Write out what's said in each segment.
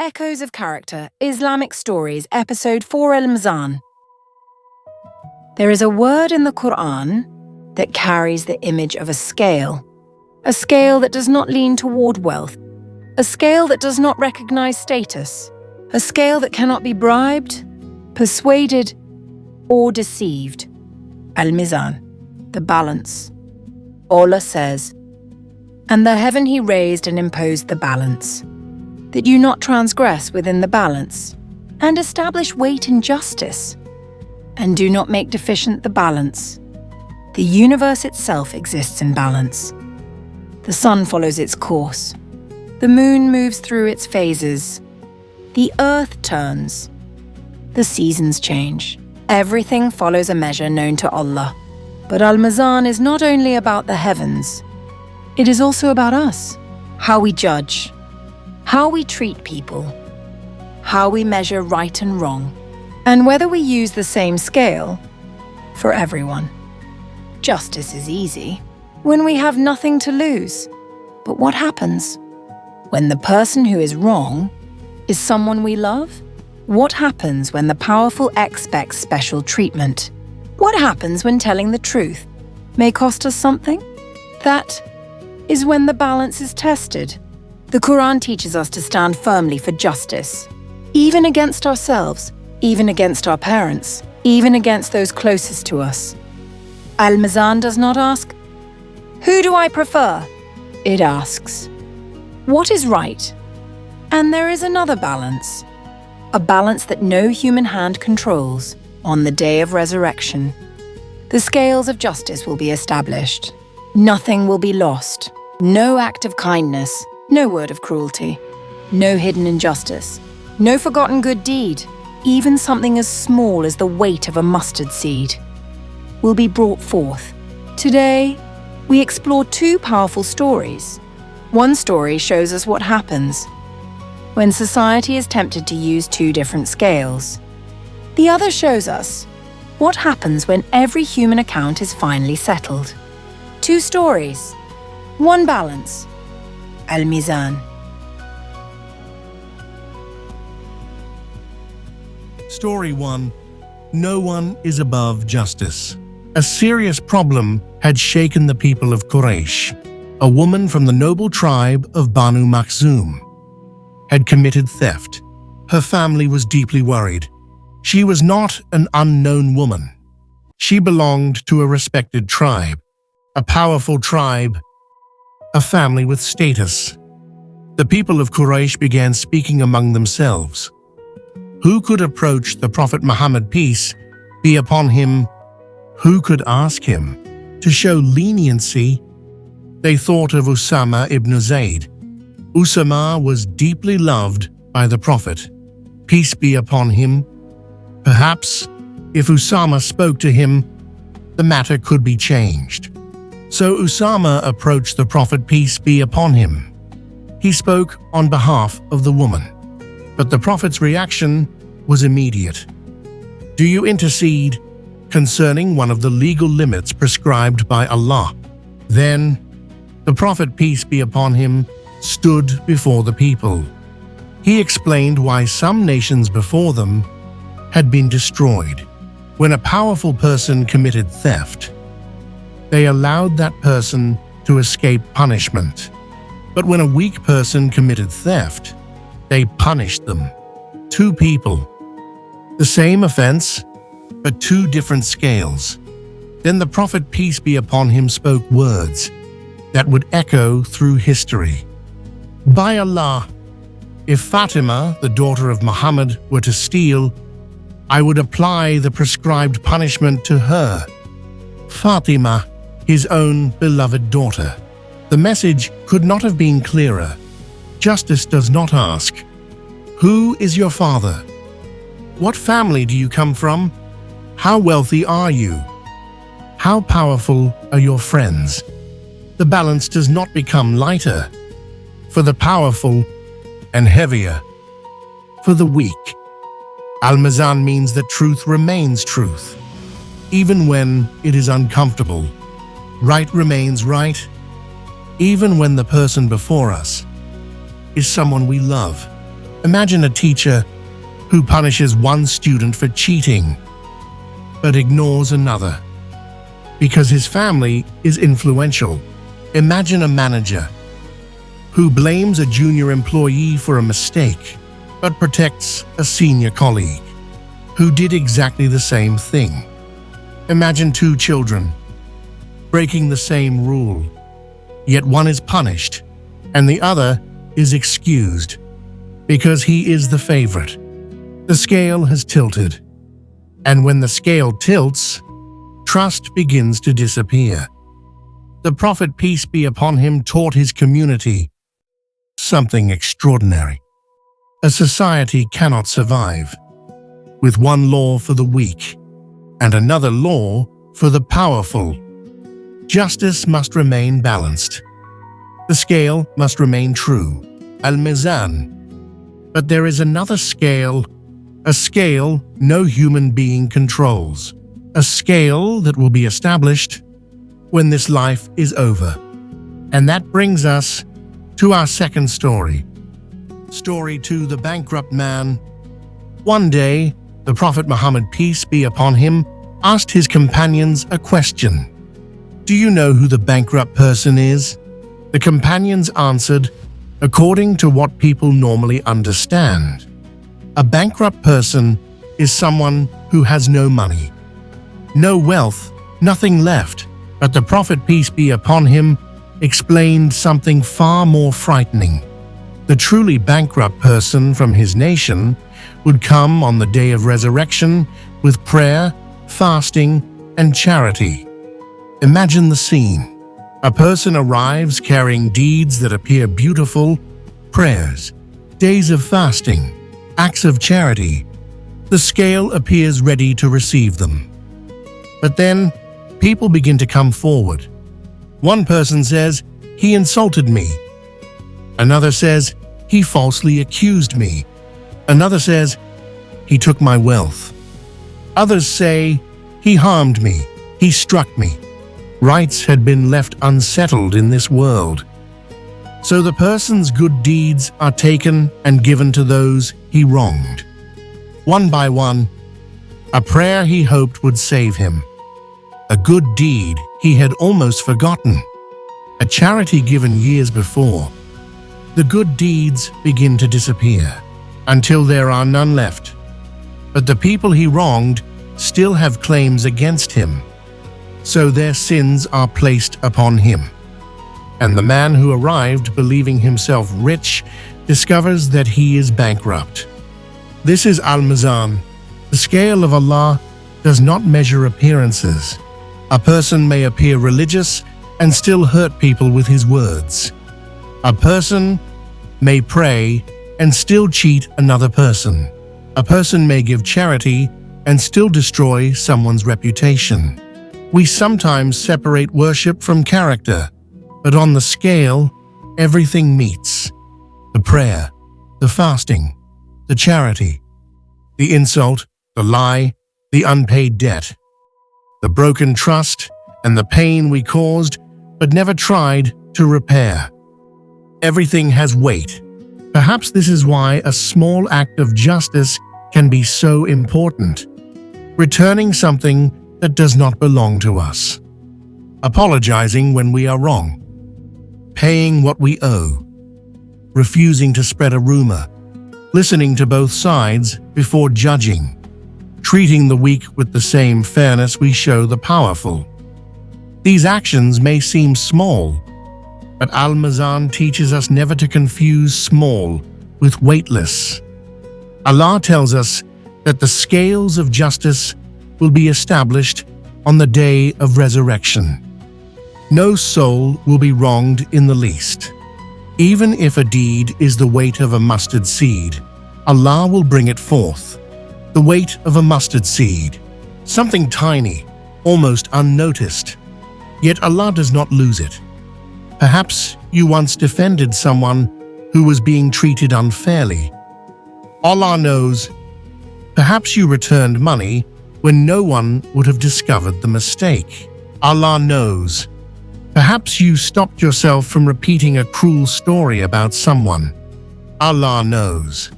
Echoes of Character, Islamic Stories, Episode 4 Al-Mīzān. There is a word in the Quran that carries the image of a scale that does not lean toward wealth, a scale that does not recognize status, a scale that cannot be bribed, persuaded, or deceived. Al-Mīzān, the balance. Allah says, "And the heaven he raised and imposed the balance, that you not transgress within the balance, and establish weight and justice, and do not make deficient the balance. The universe itself exists in balance. The sun follows its course. The moon moves through its phases. The earth turns. The seasons change. Everything follows a measure known to Allah." But Al-Mīzān is not only about the heavens, it is also about us, how we judge, how we treat people, how we measure right and wrong, and whether we use the same scale for everyone. Justice is easy when we have nothing to lose. But what happens when the person who is wrong is someone we love? What happens when the powerful expects special treatment? What happens when telling the truth may cost us something? That is when the balance is tested. The Quran teaches us to stand firmly for justice, even against ourselves, even against our parents, even against those closest to us. Al-Mīzān does not ask, "Who do I prefer?" It asks, "What is right?" And there is another balance, a balance that no human hand controls. On the day of resurrection, the scales of justice will be established. Nothing will be lost. No act of kindness, no word of cruelty, no hidden injustice, no forgotten good deed, even something as small as the weight of a mustard seed, will be brought forth. Today, we explore two powerful stories. One story shows us what happens when society is tempted to use two different scales. The other shows us what happens when every human account is finally settled. Two stories, one balance. Al-Mīzān. Story 1. No one is above justice. A serious problem had shaken the people of Quraysh. A woman from the noble tribe of Banu Makhzum had committed theft. Her family was deeply worried. She was not an unknown woman. She belonged to a respected tribe, a powerful tribe, a family with status. The people of Quraysh began speaking among themselves. Who could approach the Prophet Muhammad, peace be upon him? Who could ask him to show leniency? They thought of Usama ibn Zayd. Usama was deeply loved by the Prophet, peace be upon him. Perhaps, if Usama spoke to him, the matter could be changed. So Usama approached the Prophet, peace be upon him. He spoke on behalf of the woman, but the Prophet's reaction was immediate. "Do you intercede concerning one of the legal limits prescribed by Allah?" Then, the Prophet, peace be upon him, stood before the people. He explained why some nations before them had been destroyed. When a powerful person committed theft, they allowed that person to escape punishment. But when a weak person committed theft, they punished them. Two people, the same offense, but two different scales. Then the Prophet, peace be upon him, spoke words that would echo through history. "By Allah, if Fatima, the daughter of Muhammad, were to steal, I would apply the prescribed punishment to her. Fatima, his own beloved daughter." The message could not have been clearer. Justice does not ask, "Who is your father? What family do you come from? How wealthy are you? How powerful are your friends?" The balance does not become lighter for the powerful and heavier for the weak. Al-Mīzān means that truth remains truth, even when it is uncomfortable. Right remains right, even when the person before us is someone we love. Imagine a teacher who punishes one student for cheating, but ignores another because his family is influential. Imagine a manager who blames a junior employee for a mistake, but protects a senior colleague who did exactly the same thing. Imagine two children breaking the same rule, yet one is punished and the other is excused because he is the favorite. The scale has tilted, and when the scale tilts, trust begins to disappear. The Prophet, peace be upon him, taught his community something extraordinary. A society cannot survive with one law for the weak and another law for the powerful. Justice must remain balanced. The scale must remain true, Al-Mīzān. But there is another scale, a scale no human being controls, a scale that will be established when this life is over. And that brings us to our second story. Story 2, the bankrupt man. One day, the Prophet Muhammad, peace be upon him, asked his companions a question. Do you know who the bankrupt person is? The companions answered, according to what people normally understand. A bankrupt person is someone who has no money, no wealth, nothing left. But the Prophet, peace be upon him, explained something far more frightening. The truly bankrupt person from his nation would come on the day of resurrection with prayer, fasting, and charity. Imagine the scene. A person arrives carrying deeds that appear beautiful, prayers, days of fasting, acts of charity. The scale appears ready to receive them. But then, people begin to come forward. One person says, he insulted me. Another says, he falsely accused me. Another says, he took my wealth. Others say, he harmed me, he struck me. Rights had been left unsettled in this world. So the person's good deeds are taken and given to those he wronged. One by one, a prayer he hoped would save him. A good deed he had almost forgotten. A charity given years before. The good deeds begin to disappear until there are none left. But the people he wronged still have claims against him. So their sins are placed upon him. And the man who arrived believing himself rich discovers that he is bankrupt. This is Al-Mīzān. The scale of Allah does not measure appearances. A person may appear religious and still hurt people with his words. A person may pray and still cheat another person. A person may give charity and still destroy someone's reputation. We sometimes separate worship from character, but on the scale, everything meets. The prayer, the fasting, the charity, the insult, the lie, the unpaid debt, the broken trust, and the pain we caused but never tried to repair. Everything has weight. Perhaps this is why a small act of justice can be so important. Returning something that does not belong to us. Apologizing when we are wrong. Paying what we owe. Refusing to spread a rumor. Listening to both sides before judging. Treating the weak with the same fairness we show the powerful. These actions may seem small, but Al-Mīzān teaches us never to confuse small with weightless. Allah tells us that the scales of justice will be established on the day of resurrection. No soul will be wronged in the least. Even if a deed is the weight of a mustard seed, Allah will bring it forth. The weight of a mustard seed, something tiny, almost unnoticed. Yet Allah does not lose it. Perhaps you once defended someone who was being treated unfairly. Allah knows. Perhaps you returned money when no one would have discovered the mistake. Allah knows. Perhaps you stopped yourself from repeating a cruel story about someone. Allah knows.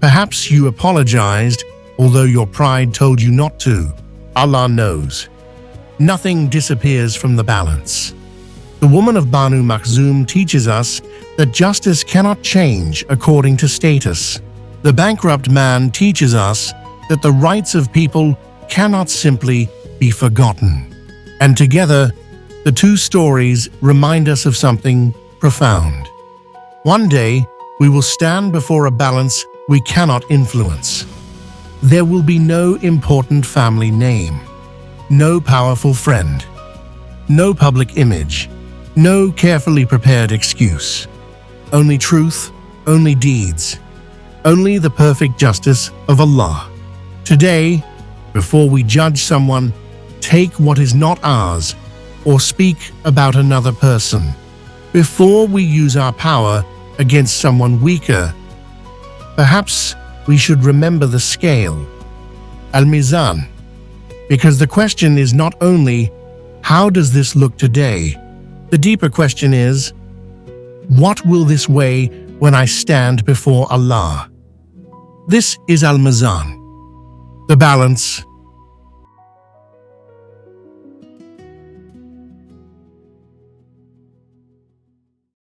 Perhaps you apologized, although your pride told you not to. Allah knows. Nothing disappears from the balance. The woman of Banu Makhzum teaches us that justice cannot change according to status. The bankrupt man teaches us that the rights of people cannot simply be forgotten. And together, the two stories remind us of something profound. One day, we will stand before a balance we cannot influence. There will be no important family name, no powerful friend, no public image, no carefully prepared excuse. Only truth, only deeds, only the perfect justice of Allah. Today, before we judge someone, take what is not ours, or speak about another person. Before we use our power against someone weaker, perhaps we should remember the scale, Al-Mīzān, because the question is not only, how does this look today? The deeper question is, what will this weigh when I stand before Allah? This is Al-Mīzān, the balance